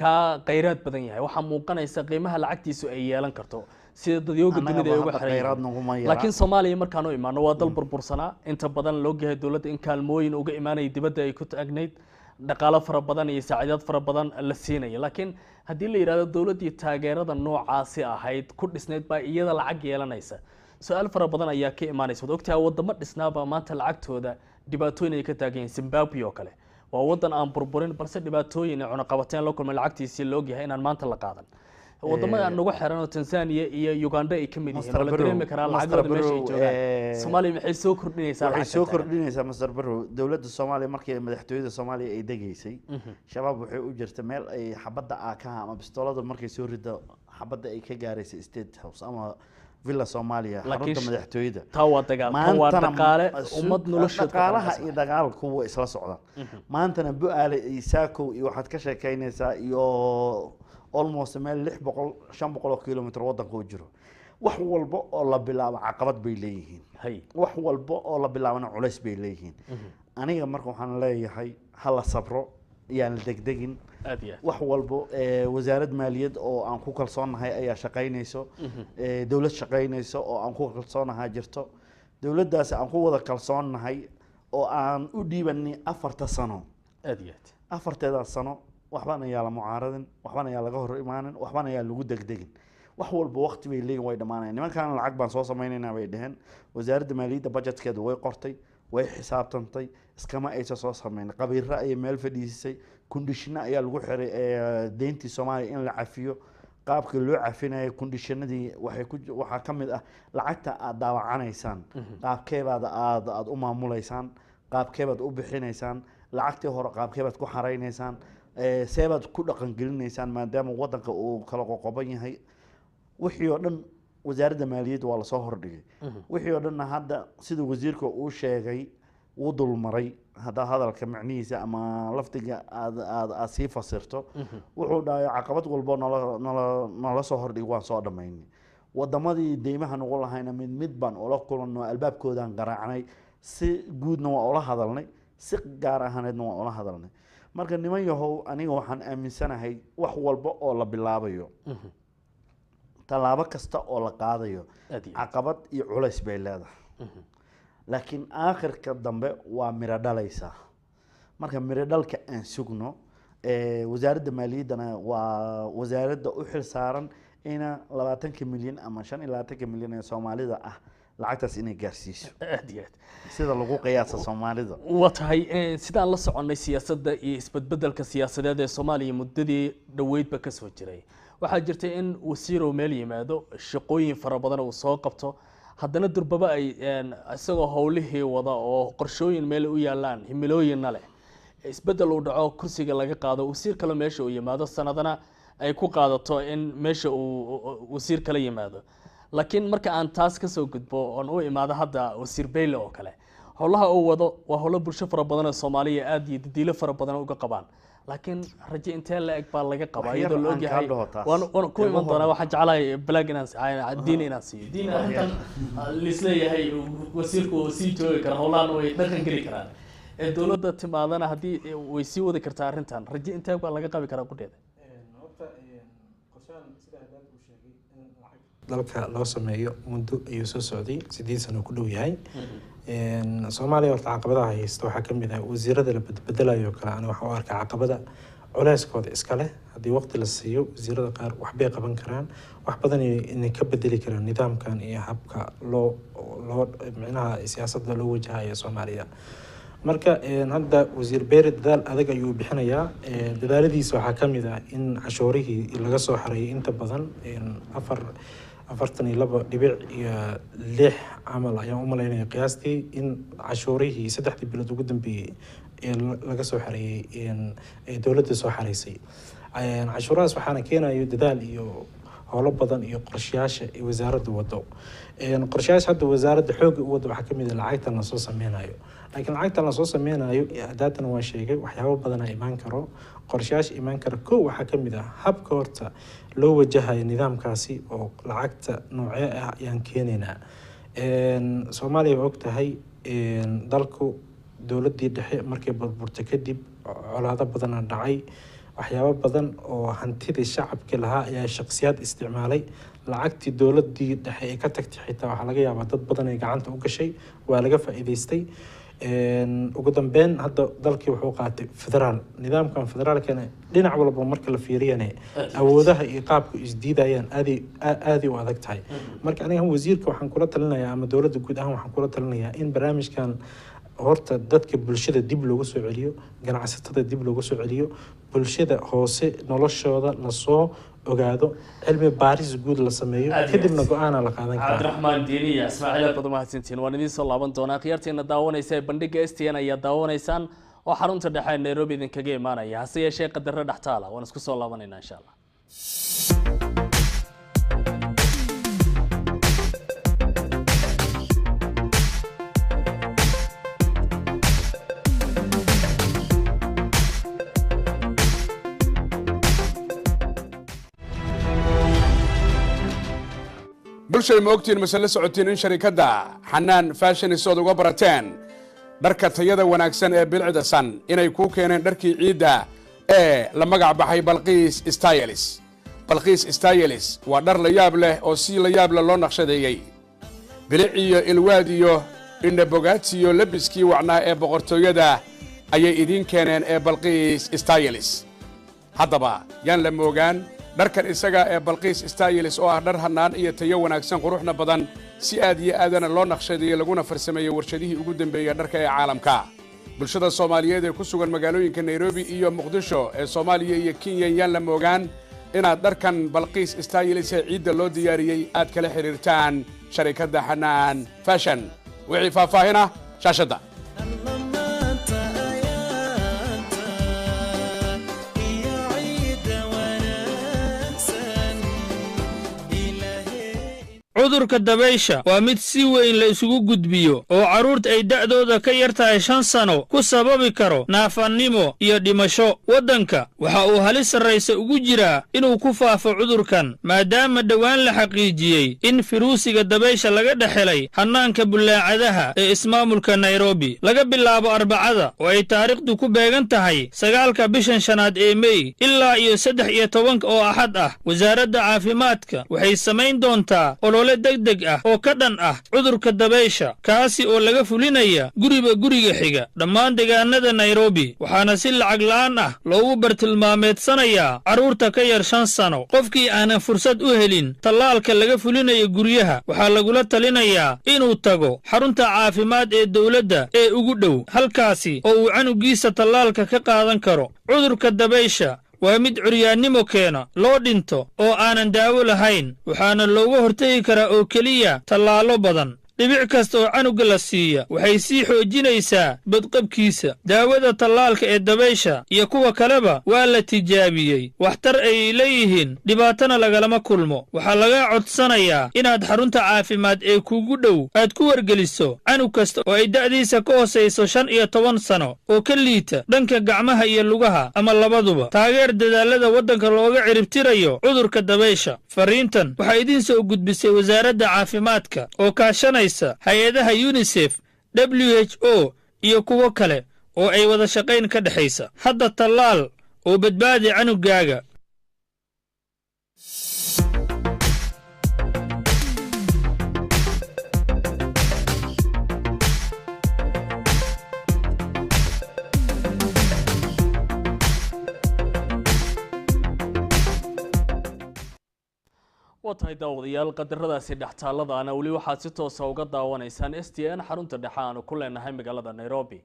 ka kheyraad badan yahay waxa muuqanaysa qiimaha lacagtiisu ay yeelan karto sida dadyooga dunida ay uga xirayaan laakiin Soomaaliya markaan u imaano waa dal burbursanaa inta badan loo gahay dawladda in kaalmooyin uga imaanay dibadda ay ku taagnayd dhaqaale fara badan iyo saacidaad fara badan la siinay laakiin haddii la yiraahdo dawladda taageerada noocaasi ahayd ku dhisnayd baa iyada lacag yeelanaysa su'aal fara badan ayaa ka imaanaysa waqtiga wadamo dhisnaaba maanta lacagtooda dhibaatooyin ay ka taagan Zimbabwe oo kale waa wadan aan burburin balse dhibaatooyin ay cunaqabateen la kulmay lacagtiisa loo yahay inaan maanta la qaadan wadamada aan ugu xiran oo Tanzania iyo Uganda ay kamid yihiin wala dareemi karaa lacagooda meesha ay joogaan Soomaaliya waxay soo kordhinaysaa Masar Barrow dawladda Soomaaliya markii madaxtooyada Soomaaliya ay degaysay shabaab waxay u jirtay meel ay xabadda aakaha ama bistoolada markay soo rido xabadda ay ka gaaraysay State House ama villa Soomaaliya xarunta madaxtooyada taa waa dagaal ummad nolosha dhaqaalaha iyo dagaalku way isla socdaan maantana Bu'aale Isaako iyo waxaad ka sheekaynaysaa iyo almost meel 500 kilometer wadanka u jiro wax walba oo la bilaabo caqabad bay leeyihiin wax walba oo la bilaabana culays bay leeyihiin aniga marka waxaan leeyahay hala sabro yaan degdegin wax walba wasaaradda maaliyadda oo aan ku kalsoonahay ayaa shaqaynayso dawlad shaqaynayso oo aan ku kalsoonahay jirto dawladdaas aan ku wada kalsoonahay oo aan u dhiibanay 4 sano afarteeda sano waxbana ayaa la mucaaradin waxbana ayaa laga hor imaanin waxbana ayaa lagu degdegin wax walba waqti bay leeyihiin way dhamaanayaan nimankan lacag baan soo sameynayna bay dhaheen wasaaradda maaliyadda budgetkeeda way qortay way xisaabtantay iskama aysa soo sameyn qabiirra ay meel fadhiisay condition ayaa lagu xiray deyntii Soomaaliya in la cafiyo qaabka loo cafinayo conditionadii waxa kamid ah lacagta aad daawacanaysaan qaabkeebaad aad u maamuleysaan qaabkeebaad u bixinaysaan lacagtii hore qaabkeebaad ku xareynaysaan seebaad ku dhaqan gelinaysaan maadaama wadanka uu kala qoqoban yahay wixii oo dhan wasaaradda maaliyadda waa la soo hordhigay wixii oo dhan hadda sida wasiirka uu sheegay uu dulmaray hada hadalka macnihiisa ama laftiga aad sii fasirto wuxuu dhahay caqabad walba nala soo hordhig waan soo dhamaynay wadamadii deymaha nagu lahayna mid baan ula kulanno albaabkoodaan garaacnay si guudna waa ula hadalnay si gaar ahaaneedna waa ula hadalnay marka niman yahow aniga waxaan aaminsanahay wax walba oo la bilaabayo talaabo kasta oo la qaadayo caqabad iyo culays bay leedahay laakiin aakhirka dambe waa miro dhalaysa marka miro dhalka aan sugno wasaaradda maaliyaddana waa wasaaradda u xil saaran ina 20 milyan ama 25 milyan ee Soomaalida ah lacagtaas inay gaarsiiso aad iyo aad sida lagu qiyaasa Soomaalida waa tahay sidaan la soconay siyaasadda iyo isbedbedelka siyaasadeed ee Soomaaliya muddadii dhaweydba ka soo jiray waxaa jirtay in wasiir oo meel yimaado shaqooyin fara badan uu soo qabto haddana durbaba ay isagoo howlihii wada oo qorshooyin meel u yaalaan himilooyinna leh isbedel uu dhaco kursiga laga qaado wasiir kale meesha uu yimaado sanadana ay ku qaadato in meesha uu wasiir kale yimaado laakiin marka aan taas ka soo gudbo oon u imaado hadda wasiir Beyle oo kale howlaha uu wado waa howlo bulsho fara badan oo Soomaaliya aad iyo diilo fara badan uga qabaan laakiin rajo intee la eg baa laga qabaa iyadoo la ogyahay waan ku iman doonaa waxaan jeclahay black inaan diin inaan siiyo diin arrintan lisleeyahay wasiirku uu sii joogi kara howlahan way dhaqan geli karaan dowladda timaadana haddii way sii wadi kartaa arrintan rajo intee baa laga qabi karaa qudheeda dalka loo sameeyo muddo ayuu soo socday 8 sano ku dhow yahay Soomaaliya horta caqabadaha haysta waxaa ka mid ah wasiirada la bedelayo kale ana waxa u arkaa caqabada culeyskooda iska leh haddii waqti la siiyo wasiirada qaar wax bay qaban karaan wax badan inay ka bedeli karaan nidaamkan iyo habka loo micnaha siyaasadda loo wajahayo Soomaaliya marka hadda wasiir Beyle dadaal adag ayuu bixinayaa dadaaladiisa waxaa ka mid ah in cashuurihii laga soo xareeyay inta badan 42.6 camal ayaan u malaynaya qiyaastii in cashuurihii 3 bilood ugu dambeeyay laga soo xareeyay dowladda soo xareysay cashuurahaas waxaana keenayo dadaal iyo howlo badan iyo qorshayaasha ay wasaaraddu wado qorshayaasha hadda wasaaradda xoog u wado waxaa ka mid ah lacagtan la soo sameynayo laakiin lacagtan la soo sameynayo daatan waa sheegay waxyaabo badan ay imaan karo qorshayaasha imaan kara kow waxaa ka mid ah habka horta loo wajahayo nidaamkaasi oo lacagta noocee ah ayaan keenaynaa Soomaaliya waa ogtahay dalku dowladdii dhexe markay burburtay kadib colaado badan dhacay waxyaabo badan oo hantidii shacabka lahaa ayaa shakhsiyaad isticmaalay lacagtii dowladdii dhexe ee ka tagtay xitaa waxaa laga yaabaa dad badan ay gacanta u gashay waa laga faa'iidaystay ugu dambeyn hadda dalkii wuxuu qaatay federaal nidaamkan federaalkana dhinac walba marka la fiiriyana awoodaha iyo qaabku isdiidayaan aad u adag tahay marka aniga wasiirka waxaan kula talinayaa ama dowladda guud ahaan waxaan kula talinayaa in barnaamijkan horta dadka bulshada dib loogu soo celiyo ganacsatada dib loogu soo celiyo bulshada hoose noloshooda la soo ogaado cilmi baaris guud la sameeyo kadibna go'aan la qaadan karo Cabdiraxmaan Diini iyo Ismaaciil badan mahadsantiin waan idin soo laaban doonaa khiyaarteena daawanaysa bandhiga STN ayaa daawanaysaan oo xarunta dhexe Nairobi idinkaga imaanaya hase yeeshee qadarro dhaxtaala waan isku soo laabanaynaa insha Allah bulshay ma ogtiin mas'ala socotiin in sharikadda Xanaan Fashion soo uga barateen dharka tayada wanaagsan ee bilcida san inay ku keeneen dharkii ciida ee la magac baxay Balqiis Styles waa dhar la yaab leh oo si la yaab leh loo naqshadeeyay bilic iyo ilwaad iyo indhabogaati iyo labiskii wacnaa ee boqortooyada ayay idin keeneen ee Balqiis Styles haddaba yaan la moogaan dharkan isaga ee Balqiis Styles oo ah dhar hanaan iyo tayo wanaagsan quruxna badan si aad iyo aadana loo naqshadeeyay laguna farsameeyay warshadihii ugu dambeeyay dharka ee caalamka bulshada Soomaaliyeed ee ku sugan magaalooyinka Nairobi iyo Muqdisho ee Soomaaliya iyo Kenya yaan la moogaan inaad dharkan Balqiis Styles ee ciida loo diyaariyay aad kala xiriirtaan sharikadda Xanaan Fashion wixii faahfaahina shaashada cudurka dabaysha waa mid si weyn la isugu gudbiyo oo carruurta ay da'dooda ka yar tahay 5 sano ku sababi karo naafannimo iyo dhimasho waddanka waxa uu halis sarraysa ugu jiraa inuu ku faafo cudurkan maadaama dhowaan la xaqiijiyey in firuusiga dabaysha laga dhexelay hannaanka bullaacadaha ee ismaamulka Nairobi laga bilaabo Arbacada oo ay taariikhdu ku beegan tahay 9 bishan shanaad ee May ilaa iyo 13 oo Axad ah wasaaradda caafimaadka waxay samayn doontaa olole howlgalle degdeg ah oo ka dhan ah cudurka dabaysha kaasi oo laga fulinaya guriba guriga xiga dhammaan deegaanada Nairobi waxaana si lacag la'aan ah loogu bartilmaameedsanayaa carruurta ka yar 5 sano qofkii aanan fursad u helin tallaalka laga fulinayo guryaha waxaa lagula talinayaa inuu tago xarunta caafimaad ee dawladda ee ugu dhow halkaasi oo uu canugiisa tallaalka ka qaadan karo cudurka dabaysha waa mid curyaannimo keena loo dhinto oo aanan daawo lahayn waxaana looga hortegi karaa oo keliya tallaalo badan dhibic kasta oo canuga la siiya waxay sii xoojinaysaa badqabkiisa daawada tallaalka ee dabaysha iyo kuwa kaleba waa la tijaabiyey waxtar ay leeyihiin dhibaatana lagalama kulmo waxaa laga codsanayaa inaad xarunta caafimaad ee kugu dhow aad ku wargeliso canug kasta oo ay da'diisa ka hoosayso 15 sano oo ka liita dhanka gacmaha iyo lugaha ama labaduba taageer dadaalada waddanka looga ciribtirayo cudurka dabaysha fariintan waxaa idiin soo gudbisay wasaaradda caafimaadka oo kaashanaysa hay-adaha UNICEF WHO iyo kuwo kale oo ay wada shaqayn ka dhaxaysa hadda tallaal oo badbaadi canugaaga watahay daawadayaal qadaradaasi dhaxtaaladaana wali waxaad si toos ah uga daawanaysaan STN xarunta dhexe aanu ku leenahay magaalada Nairobi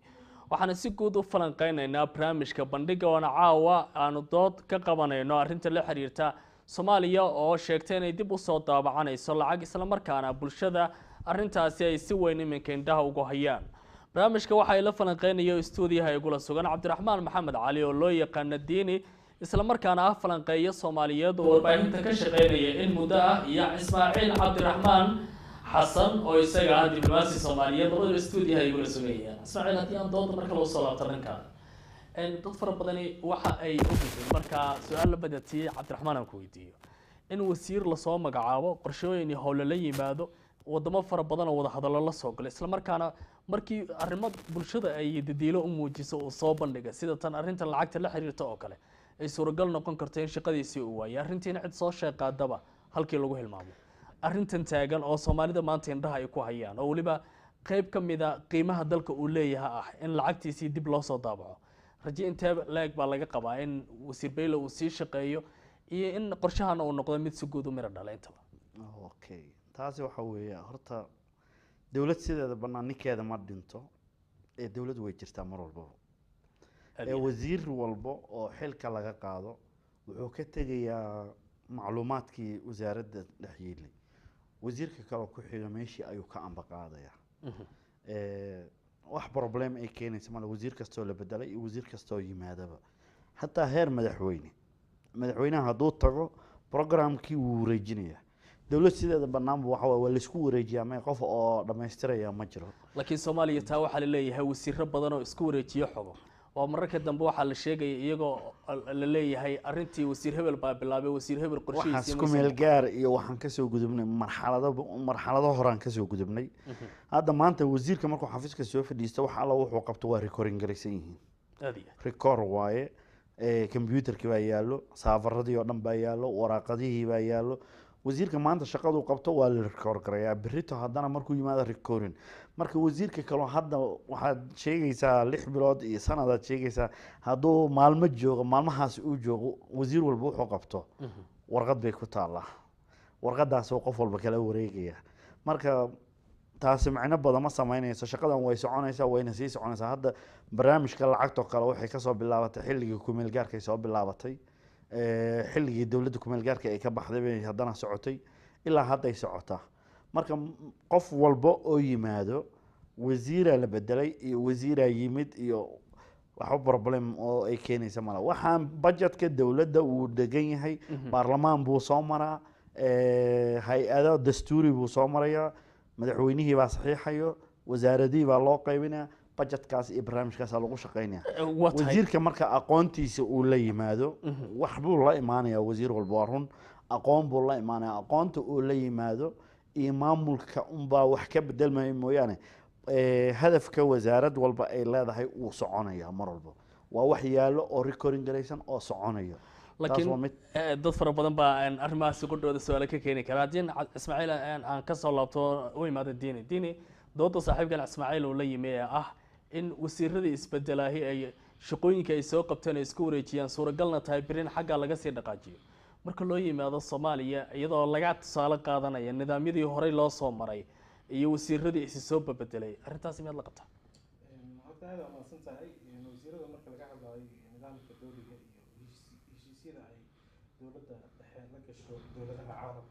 waxaana si guud u falanqeynaynaa barnaamijka bandhiga oo caawa aanu dood ka qabanayno arrinta la xiriirta Soomaaliya oo sheegtay inay dib u soo daabacanayso lacag isla markaana bulshada arrintaasi ay si weyn iminka indhaha ugu hayaan barnaamijka waxa ay la falanqeynayo stuudiyaha ay gula sugan Cabdiraxmaan Maxamed Cali oo loo yaqaan Diini isla markaana ah falanqeeyo Soomaaliyeed oo warbaahinta ka shaqeynaya in muddo ah iyo Ismaaciil Cabdiraxmaan Xasan oo isaga ah diblomaasi Soomaaliyeed oo stuudiyaha ay gula sugayaan Ismaaciil hadii aan dood marka loo soo laabto ninkan dad fara badan waxa ay u gudbeen marka su'aal la badatiy Cabdiraxmaan aan ku weydiiyo in wasiir la soo magacaabo qorshooyin iyo howlo la yimaado wadamo fara badan oo wada hadallo la soo galay isla markaana markii arrimo bulshada ay dadiilo u muujiso oo soo bandhiga sida tan arrinta lacagta la xiriirta oo kale ay suuragal noqon karto in shaqadiisii uu waayay arrintiina cid soo sheeqaadaba halkii lagu hilmaamo arrintan taagan oo Soomaalida maanta indhaha ay ku hayaan oo waliba qayb ka mid ah qiimaha dalka uu leeyahay ah in lacagtiisii dib loo soo daabaco rajo intee leeg baa laga qabaa in wasiir Beyle uu sii shaqeeyo iyo in qorshahan uu noqdo mid si guud u miro dhalay intaba okay taasi waxa weeye horta dawlad sideeda banaankeeda ma dhinto ee dawlad way jirtaa mar walba wasiir walba oo xilka laga qaado wuxuu ka tagayaa macluumaadkii wasaaradda dhaxyiilay wasiirka kale ku xiga meeshii ayuu ka amba qaadaya wax problem ay keenaysa mal wasiir kastoo la bedelay iyo wasiir kastoo yimaadaba hatta heer madaxweynaha hadduu tago programkii wuu wareejinaya dawlad sideeda banaanba waxa waa la isku wareejiyaa ma qof oo dhameystiraya ma jiro laakiin Soomaaliya taa waxa la leeyahay wasiirro badan oo isku wareejiyo xogo oo mararka dambe waxa la sheegay iyagoo la leeyahay arrintii wasiir hebel baa bilaabay wasiir hebel qorshihiisa isku meel gaar iyo waxaan ka soo gudubnay marxalado horaan ka soo gudubnay hadda maanta wasiirka markuu xafiiska soo fadhiisto waxa alla wuxuu qabto waa recording garaysan yihiin record waaye computerkii baa yaalo saafaradii oo dhan baa yaalo waraaqadihii baa yaalo wasiirka maanta shaqadu qabto waa la record gareeyaa berrito haddana markuu yimaado recording marka wasiirka kale hadda waxaad sheegaysaa 6 bilood iyo sanadaad sheegaysaa hadduu maalmo joogo maalmahaas uu joogo wasiir walba wuxuu qabto warqad bay ku taallaa warqadaas oo qof walba kala wareegaya marka taasi macno badan ma sameynayso shaqadan way soconaysaa wayna sii soconaysaa hadda barnaamijka lacagta kale waxay ka soo bilaabatay xilligii ku meel gaarkay soo bilaabatay xilligii dawladda ku meel gaarka ay ka baxday bay haddana socotay ilaa hadda ay socotaa marka qof walba oo yimaado wasiira la bedelay iyo wasiira yimid iyo waxa problem oo ay keenaysa mala waxaan budgetka dawladda uu degan yahay baarlamaan buu soo maraa hay-ado dastuuri buu soo maraya madaxweynihii baa saxiixayo wasaaradii baa loo qaybinaya budgetkaas iyo barnaamijkaas lagu shaqeynaya wasiirka marka aqoontiisa uu la yimaado wax buu la imaanaya wasiir walba waa run aqoon buu la imaanaya aqoonta uu la yimaado iyo maamulka unbaa wax ka bedelmaya mooyaane hadafka wasaarad walba ay leedahay uu soconaya mar walba waa wax yaalo oo recording garaysan oo soconaya laakiin dad fara badan baa arrimahaas qudhooda su'aalo ka keeni kara haddii Ismaaciil aan ka soo laabto u imaado diini dooda saaxiibkan Ismaaciil oo la yimi in wasiiradii isbedelaahi ay shaqooyinka ay soo qabteen isku wareejiyaan suuragalna tahay birin xagga laga sii dhaqaajiyo marka loo yimaado Soomaaliya iyadoo laga tusaale qaadanaya nidaamyadii hore loo soo maray iyo wasiiradii is soo bedelay arrintaas mid la qabta هذا ما سنتهي وزيرة المركز اللي قاعد نظام الدولي يشيسير أي دولة لقى دولة العرب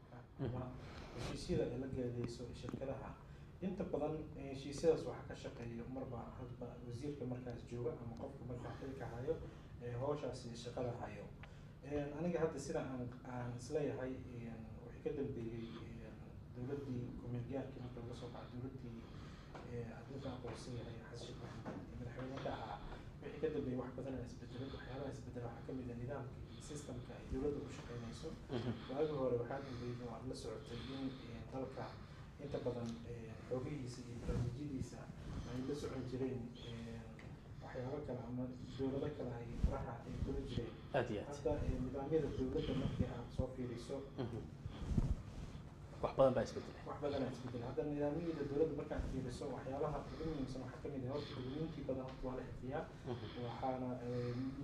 يشيسير لقى ذي شركتها أنت بدل يشيسير صح كشقي مربع هذا وزير كمركز جوا أما قف كمركز حركة هايو هو شخص شغله هايو أنا قاعد أصير عن سلاي هاي وحكيت بدولة دي كوميديان كنا بنوصل على دولة دي أدوات قوسية هاي حسب wixii ka dambeeyay wax badan isbedelay waxyaalaha isbedelay waxa ka mid ah nidaamka systemka dawladda u shaqeynayso waagi hore waxaa dambeeyay oo la socotay in dalka inta badan xogihiisa iyo barnaamijyadiisa ay la socon jireen waxyaabo kale ama dawlado kale ay faraha ay kula jireen hadda nidaamyada dawladda markii aad soo fiiriso wax badan baa isbedelay hadda nidaamyada dawladda markaad fiiriso waxyaabaha ugu muhiimsan waxaa ka mid ah horta gudniintii badan waa la xifiyaa waxaana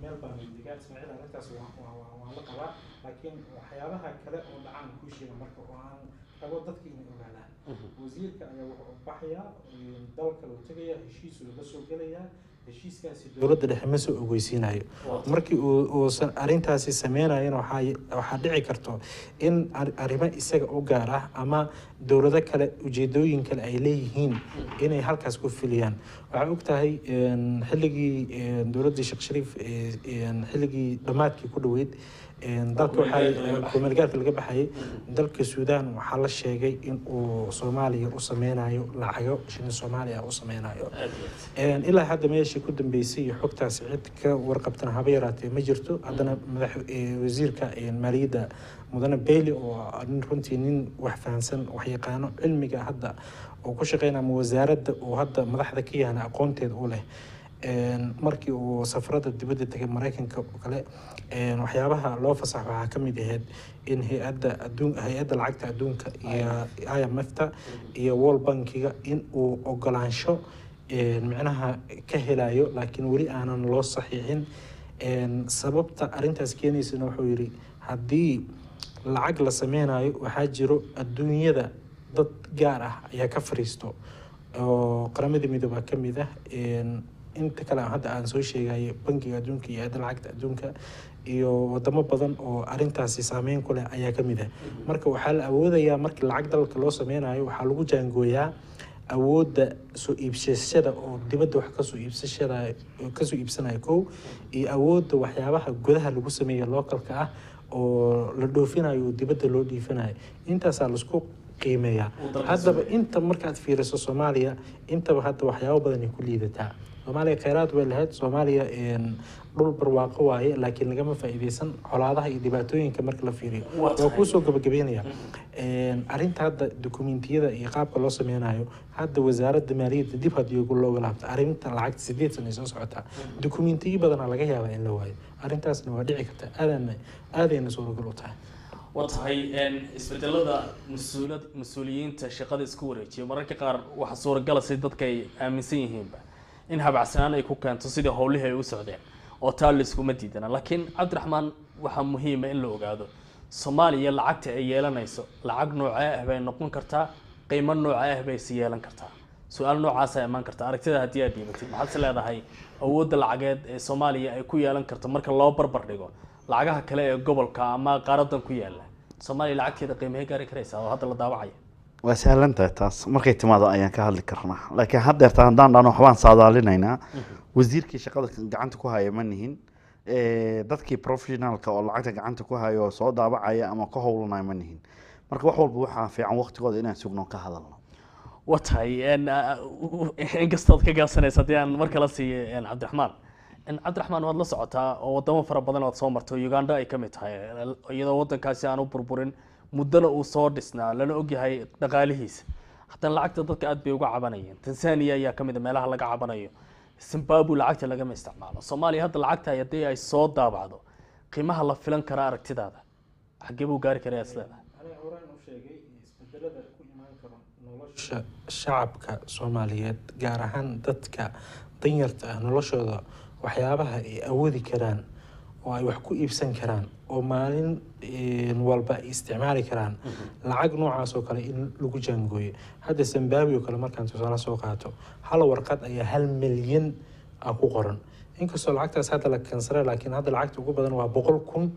meel baan digaa Ismaaciil arrintaas waa la qabaa laakiin waxyaabaha kale oo dhacaan ku sheega marka oo aan rabo dadka inay ogaadaan wasiirka ayaa wuxuu baxayaa dalka loo tagayaa heshiis uu la soo gelayaa heshiiskaasi dawladda dhexe ma soo ogeysiinayo markii uu arrintaasi sameynayana waxaa dhici karto in arrimo isaga u gaar ah ama dawlado kale ujeedooyin kale ay leeyihiin inay halkaas ku filiyaan waxaa ogtahay xilligii dawladdii Sheekh Shariif xilligii dhamaadkii ku dhaweyd dalka waxaa kumeelgaarka laga baxayay dalka Suudaan waxaa la sheegay in uu Soomaaliya u sameynayo lacago shilin Soomaaliya u sameynayo ilaa hadda meeshii ku dambeysay xogtaas cid ka warqabtana haba yaraatee ma jirto haddana wasiirka maaliyadda mudane Bailey oo runtii nin wax fahansan wax yaqaano cilmiga hadda oo ku shaqeynaya wasaaradda oo hadda madaxda ka yahay aqoonteeda u leh markii uu safarada dibadda tagay Mareykanka oo kale waxyaabaha loo fasax waxaa ka mid ahayd in hay'adda lacagta adduunka iyo IMF-ta iyo World Bank-ga in uu ogolaansho macnaha ka helayo laakiin weli aanan loo saxiixin sababta arrintaas keenaysana wuxuu yiri haddii lacag la sameynayo waxaa jiro adduunyada dad gaar ah ayaa ka fariisto oo qaramada midoobay ka mid ah inta kale hadda aan soo sheegay bangiga adduunka iyo hay'adda lacagta adduunka iyo wadamo badan oo arrintaasi saameyn ku leh ayaa ka mid ah marka waxaa la awoodayaa markii lacag dalka loo sameynayo waxaa lagu jaangooyaa awoodda soo iibsashada oo dibadda wax kasoo iibsanaya kow iyo awoodda waxyaabaha gudaha lagu sameeyo localka ah oo la dhoofinayo dibadda loo dhiifinayo intaasaa laisku qiimeeyaa haddaba inta markaad fiiriso Soomaaliya intaba hadda waxyaabo badan ay ku liidataa Soomaaliya kheyraad way lahayd Soomaaliya dhul barwaaqo waaye laakiin lagama faa'iideysan colaadaha iyo dhibaatooyinka marka la fiiriyo waa ku soo gabagabeynaya arrinta hadda dokumentiyada iyo qaabka loo sameynayo hadda wasaaradda maaliyadda dib hadii ugu looga laabto arrinta lacagta 8 sano soo socota dokumentiyo badan laga yaabaa in la waayo arrintaasna waa dhici karta aadayna suuragal u tahay watahay isbedelada mas'uuliyiinta shaqada isku wareejiyo mararka qaar waxa suuragal ah dadka ay aaminsan yihiinba in habacsanaan ay ku keento sidii howlihii ay u socdeen oo taal iskuma diidana laakiin Cabdiraxmaan waxa muhiim ah in la ogaado Soomaaliya lacagta ay yeelanayso lacag noocee ah bay noqon kartaa qiimo noocee ah bay si yeelan kartaa su'aal noocaas ay iman kartaa aragtida haddii aad dhimatay maxaad leedahay awoodda lacageed ee Soomaaliya ay ku yeelan karto marka loo barbar dhigo lacagaha kale ee gobolka ama qaaradan ku yaala Soomaaliya lacagteeda qiimaha gaari karaysa oo hadda la daawacay waa sahlan taas markay timaado ayaan ka hadli karnaa laakiin hadda haddaan dhano waxbaan saadaalinaynaa wasiirkii shaqada gacanta ku haya ma nihin dadkii professionalka oo lacagta gacanta ku hayo soo daabacaya ama ka howlanaya ma nihin marka wax walba waxaa fiican waqtigooda inaan sugno ka hadalno watahay inkastood ka gaabsanaysa haddii aan mar kala siiyo Cabdiraxmaan waad la socotaa oo wadamo fara badan oo soo marto Uganda ay ka mid tahay iyadoo wadankaasi aan u burburin muddana uu soo dhisnaa lana ogyahay dhaqaalihiisa haddana lacagta dadka aad bay uga cabanayeen Tanzania ayaa ka mid ah meelaha laga cabanayo Zimbabwe lacagta lagama isticmaalo Soomaaliya hadda lacagta haddii ay soo daabacdo qiimaha la filan kara aragtidaada xaggee buu gaari karaa isleedahay aniga horaan u sheegay isbedelada ku imaan karo nolosha shacabka Soomaaliyeed gaar ahaan dadka danyarta ah noloshooda waxyaabaha ay awoodi karaan oo ay wax ku iibsan karaan oo maalin walba isticmaali karaan lacag noocaas oo kale in lagu jaangooyo hadda Zimbabwe oo kale markaan tusaale soo qaato hal warqad ayaa 1 milyan ku qoran inkastoo lacagtaas hadda la kansaray laakiin hadda lacagta ugu badan waa 100,000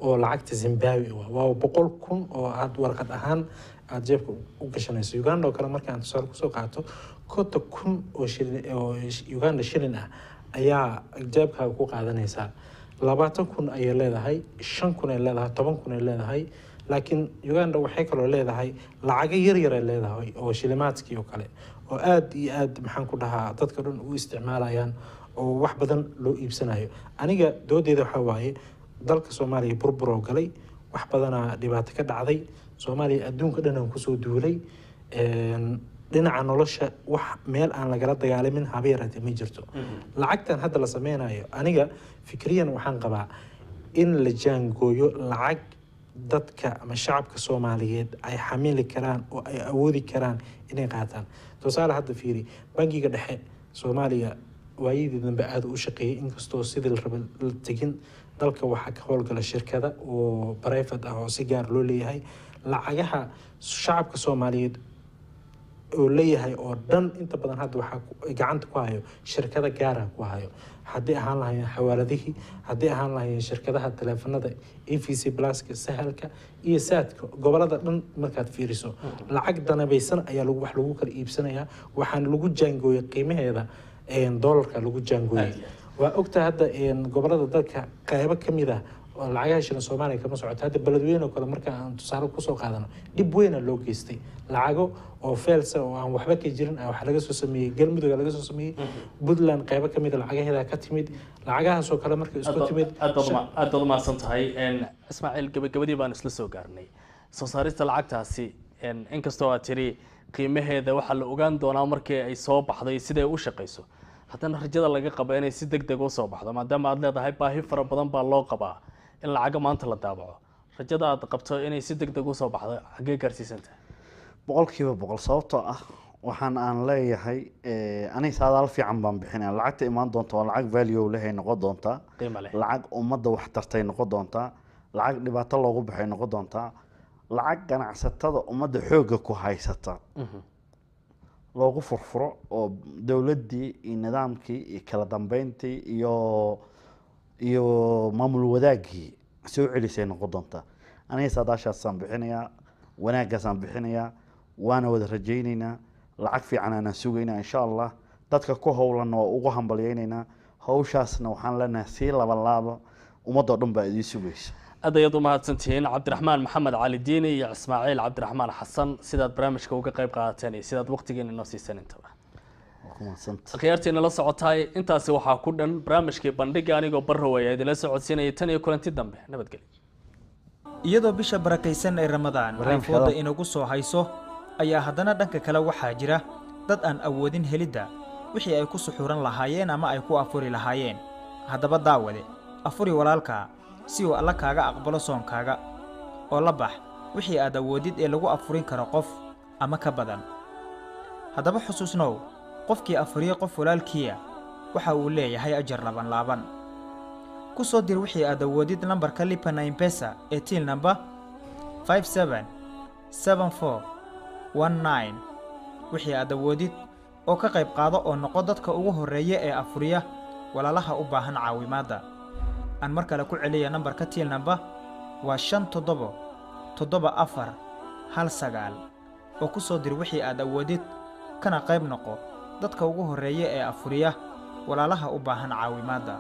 oo lacagta Zimbabwe waa 100,000 oo aad warqad ahaan aad jeebka u gashanayso Uganda oo kale markaan tusaale ku soo qaato 50,000 oo shilin oo Uganda shilin ah ayaa jeebka ku qaadanaysa 20,000 ay leedahay 5,000 ay leedahay 10,000 ay leedahay laakiin Uganda waxay kaloo leedahay lacag yar yar ay leedahay oo shilimaadkii oo kale oo aad iyo aad maxaan ku dhahaa dadka dhan u isticmaalayaan oo wax badan loo iibsanayo aniga doodeeda waxa waaye dalka Soomaaliya burbur oo galay wax badana dhibaato ka dhacday Soomaaliya adduunka dhan ku soo duulay dhinaca nolosha wax meel aan lagala dagaalamin habeerada ma jirto lacagtan hadda la sameeyo aniga fikriyan waxaan qabaa in la jaangooyo lacag dadka ama shacabka Soomaaliyeed ay xamili karaan oo ay awoodi karaan inay qaataan tusaale hadda fiiri bangiga dhexe Soomaaliya waayidii dambe aad u shaqeeyay inkastoo sidii la rabay la tagin dalka waxa ka howlgala shirkada oo private ah oo si gaar loo leeyahay lacagaha shacabka Soomaaliyeed oo leeyahay oo dhan inta badan hadda waxa gacanta ku hayo shirkada gaar ah ku hayo haddii ahaan lahayn xawaaladihii haddii ahaan lahayn shirkadaha telefoonada EVC Pluska sahalka iyo saadka gobolada dhan markaad fiiriso lacag danabaysan ayaa wax lagu kala iibsanayaa waxaan lagu jaangooyay qiimaheeda dollarka lagu jaangooyay waa ogta hadda gobolada dalka qaybo kamid ah oo lacagaha shilin Soomaaliya kama socoto hadda beledweyne oo kale marka aan tusaale ku soo qaadano dib weyn loo geystay lacago oo feelsa oo aan waxba ka jirin wax laga soo sameeyay galmudug laga soo sameeyay Puntland qaybo kamid ah lacagaheeda ka timid lacagahaas oo kale marka isku timid aad ma santahay Ismaaciil gabagabadii baan isla soo gaarnay soo saarista lacagtaasi inkastoo aad tiri qiimaheeda waxa la ogaan doonaa markii ay soo baxday sida ay u shaqeyso haddana rajada laga qabo inay si degdeg u soo baxdo maadaama aad leedahay baahi fara badan baa loo qabaa in lacaga maanta la daabaco rajada aad qabto inay si degdeg u soo baxdo xagee gaarsiisantahay 100% sababtoo ah waxaan aan leeyahay aniga saadaal fiican baan bixinaa lacagta imaan doonta waa lacag value leh ay noqon doontaa lacag ummadda wax tartay noqon doontaa lacag dhibaato loogu baxay noqon doontaa lacag ganacsatada ummadda xooga ku haysata loogu furfuro oo dawladdii iyo nidaamkii iyo kala dambeyntii iyo maamul wadaagii soo celisay noqon doontaa aniga saadaashaasaan bixinayaa wanaaggaasaan bixinayaa waana wada rajaynaynaa lacag fiican aan sugaynaa insha Allah dadka ku howlan oo ugu hambalyeynayna hawshaasna waxaan leenahay si laabo ummadda dhan baa idin sugaysa aad u mahadsantihiin Cabdiraxmaan Maxamed Cali Diini iyo Ismaaciil Cabdiraxmaan Xasan sidaad barnaamijka uga qayb qaateen iyo sidaad waqtigeena noo siiseen intaba akhyaarteena la socotay intaasi waxaa ku dhan barnaamijkii bandhiga anigoo barroweey idin la socodsiinayay tan iyo kulanti dambe nabadgelyo iyadoo bisha barakaysan ee Ramadaan ay fooda inagu soo hayso ayaa haddana dhanka kale waxaa jira dad aan awoodin helidda wixii ay ku suxuran lahaayeen ama ay ku afuri lahaayeen haddaba daawade afuri walaalka si uu alla kaaga aqbalo soonkaaga oo la bax wixii aad awoodid ee lagu afurin karo qof ama ka badan haddaba xusuusnow qofkii afuriye qof walaalkiya waxa uu leeyahay ajar laaban ku soo dir wixii aad awoodid lambarka Lipa na M-Pesa ee till number 577419 wixii aad awoodid oo ka qayb qaado oo noqo dadka ugu horeeya ee afuriya walaalaha u baahan caawimaada aan mar kale ku celiya nambarka till number waa 577419 oo ku soo dir wixii aad awoodid kana qayb noqo dadka ugu horeeya ee afuriya walaalaha u baahan caawimaada